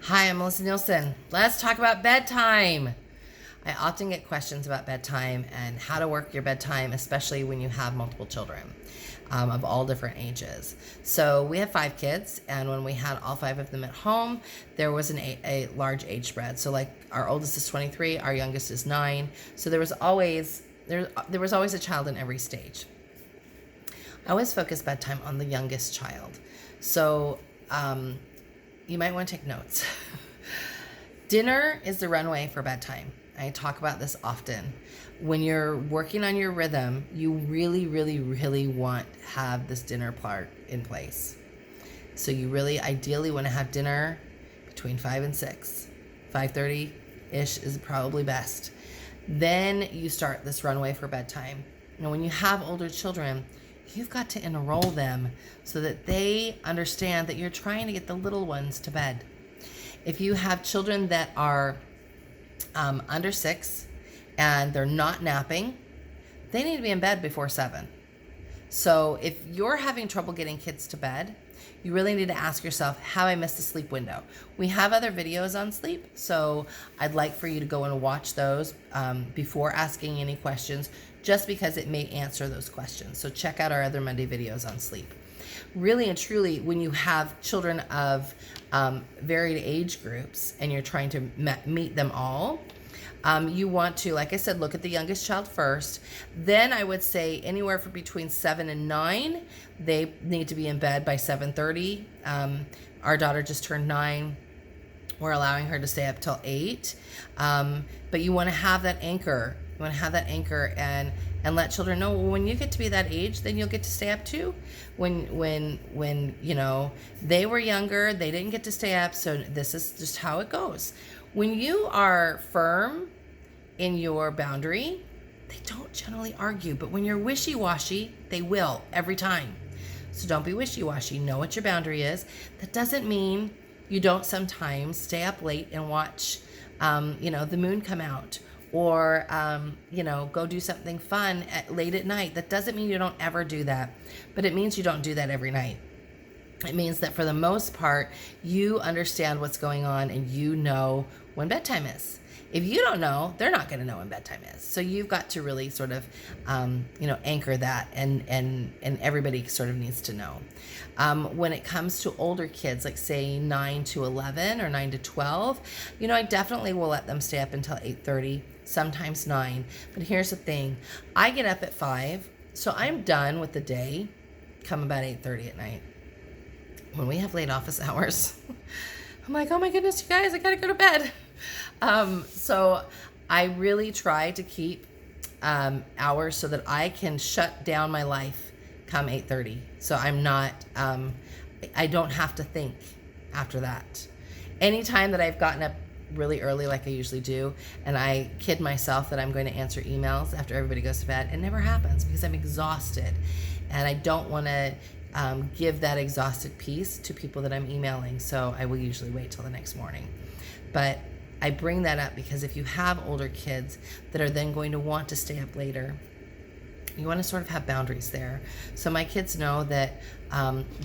Hi, I'm Melissa Nielsen. Let's talk about bedtime. I often get questions about bedtime and how to work your bedtime, especially when you have multiple children of all different ages. So we have 5 kids, and when we had all 5 of them at home, there was a large age spread. So like our oldest is 23, our youngest is 9. So there was always a child in every stage. I always focus bedtime on the youngest child. So you might want to take notes. Dinner is the runway for bedtime. I talk about this often. When you're working on your rhythm, you really, really, really want to have this dinner part in place. So you really ideally want to have dinner between 5 and 6. 5:30-ish is probably best. Then you start this runway for bedtime. Now, when you have older children, you've got to enroll them so that they understand that you're trying to get the little ones to bed. If you have children that are under 6 and they're not napping, they need to be in bed before 7. So if you're having trouble getting kids to bed, you really need to ask yourself, have I missed a sleep window? We have other videos on sleep, so I'd like for you to go and watch those before asking any questions, just because it may answer those questions. So check out our other Monday videos on sleep. Really and truly, when you have children of varied age groups and you're trying to meet them all, you want to, like I said, look at the youngest child first. Then I would say anywhere from between 7 and 9, they need to be in bed by 7:30. Our daughter just turned 9. We're allowing her to stay up till 8. But you want to have that anchor. You want to have that anchor and let children know, well, when you get to be that age, then you'll get to stay up too. When you know they were younger, they didn't get to stay up, so this is just how it goes. When you are firm in your boundary, they don't generally argue, but when you're wishy-washy, they will every time. So don't be wishy-washy. Know what your boundary is. That doesn't mean you don't sometimes stay up late and watch the moon come out, or go do something fun late at night. That doesn't mean you don't ever do that, but it means you don't do that every night. It means that for the most part, you understand what's going on and you know when bedtime is. If you don't know, they're not going to know when bedtime is. So you've got to really sort of, anchor that, and everybody sort of needs to know. When it comes to older kids, like say 9 to 11 or 9 to 12, I definitely will let them stay up until 8:30, sometimes 9. But here's the thing. I get up at 5, so I'm done with the day come about 8:30 at night. When we have late office hours, I'm like, oh my goodness, you guys, I gotta go to bed. So I really try to keep hours so that I can shut down my life come 8:30. So I'm not, I don't have to think after that. Anytime that I've gotten up really early like I usually do, and I kid myself that I'm going to answer emails after everybody goes to bed, it never happens because I'm exhausted. And I don't want to give that exhausted piece to people that I'm emailing, so I will usually wait till the next morning. But I bring that up because if you have older kids that are then going to want to stay up later, you want to sort of have boundaries there. So my kids know that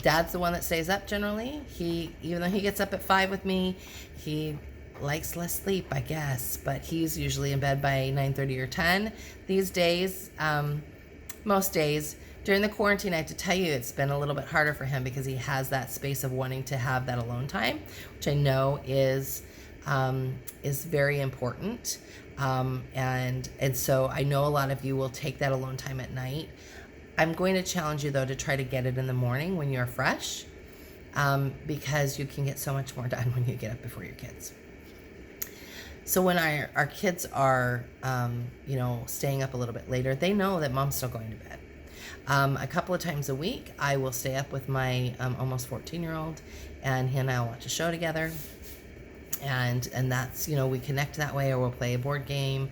Dad's the one that stays up generally. Even though he gets up at 5 with me, he likes less sleep, I guess, but he's usually in bed by 9:30 or 10 these days. Most days. During the quarantine, I have to tell you, it's been a little bit harder for him because he has that space of wanting to have that alone time, which I know is very important. And so I know a lot of you will take that alone time at night. I'm going to challenge you, though, to try to get it in the morning when you're fresh, because you can get so much more done when you get up before your kids. So when our kids are, staying up a little bit later, they know that Mom's still going to bed. A couple of times a week, I will stay up with my almost 14-year-old, and he and I will watch a show together. And that's, we connect that way, or we'll play a board game,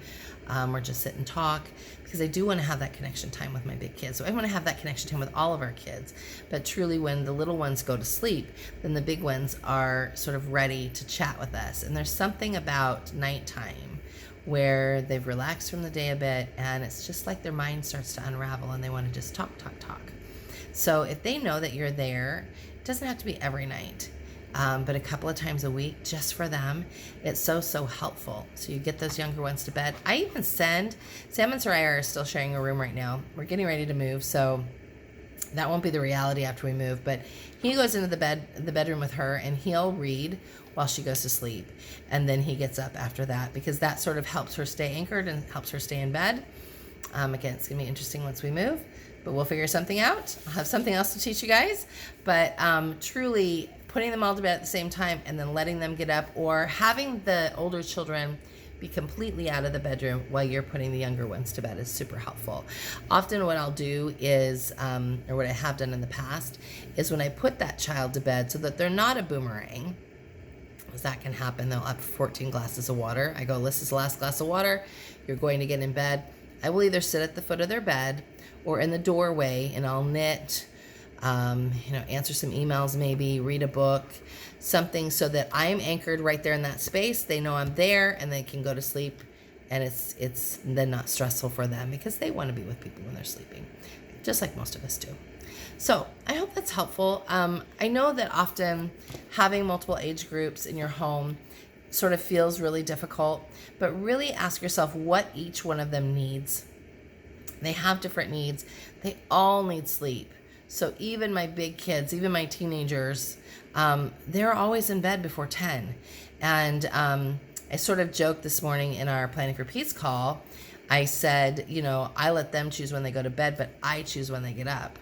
or just sit and talk, because I do want to have that connection time with my big kids. So I want to have that connection time with all of our kids. But truly, when the little ones go to sleep, then the big ones are sort of ready to chat with us. And there's something about nighttime where they've relaxed from the day a bit, and it's just like their mind starts to unravel and they want to just talk. So if they know that you're there, it doesn't have to be every night. but a couple of times a week just for them. It's so helpful. So you get those younger ones to bed. I even send, Sam and Soraya are still sharing a room right now. We're getting ready to move, so that won't be the reality after we move, but he goes into the bedroom with her, and he'll read while she goes to sleep, and then he gets up after that, because that sort of helps her stay anchored and helps her stay in bed. Again, it's gonna be interesting once we move, but we'll figure something out. I'll have something else to teach you guys, but truly putting them all to bed at the same time and then letting them get up, or having the older children be completely out of the bedroom while you're putting the younger ones to bed is super helpful. Often what I'll do is, or what I have done in the past, is when I put that child to bed so that they're not a boomerang, because that can happen, they'll have 14 glasses of water. I go, this is the last glass of water, you're going to get in bed. I will either sit at the foot of their bed or in the doorway, and I'll knit, answer some emails, maybe read a book, something, so that I'm anchored right there in that space. They know I'm there, and they can go to sleep, and it's then not stressful for them, because they want to be with people when they're sleeping, just like most of us do. So I hope that's helpful. I know that often having multiple age groups in your home sort of feels really difficult, but really ask yourself what each one of them needs. They have different needs. They all need sleep. So even my big kids, even my teenagers, they're always in bed before 10. And I sort of joked this morning in our Planning for Peace call. I said, I let them choose when they go to bed, but I choose when they get up.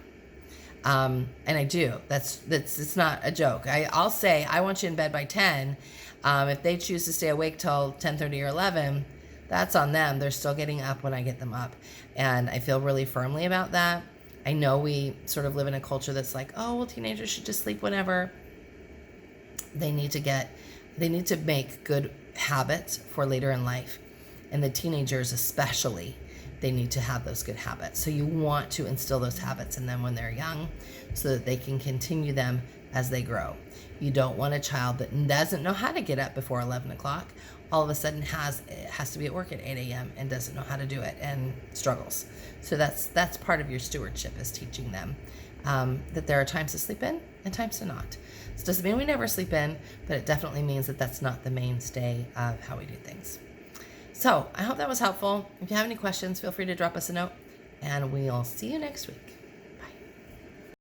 And I do. It's not a joke. I'll say, I want you in bed by 10. If they choose to stay awake till 10:30 or 11, that's on them. They're still getting up when I get them up. And I feel really firmly about that. I know we sort of live in a culture that's like, oh, well, teenagers should just sleep whenever. They need to make good habits for later in life. And the teenagers especially, they need to have those good habits. So you want to instill those habits in them when they're young so that they can continue them as they grow. You don't want a child that doesn't know how to get up before 11 o'clock, all of a sudden has to be at work at 8 a.m. and doesn't know how to do it and struggles. So that's part of your stewardship, is teaching them that there are times to sleep in and times to not. This doesn't mean we never sleep in, but it definitely means that that's not the mainstay of how we do things. So I hope that was helpful. If you have any questions, feel free to drop us a note, and we'll see you next week.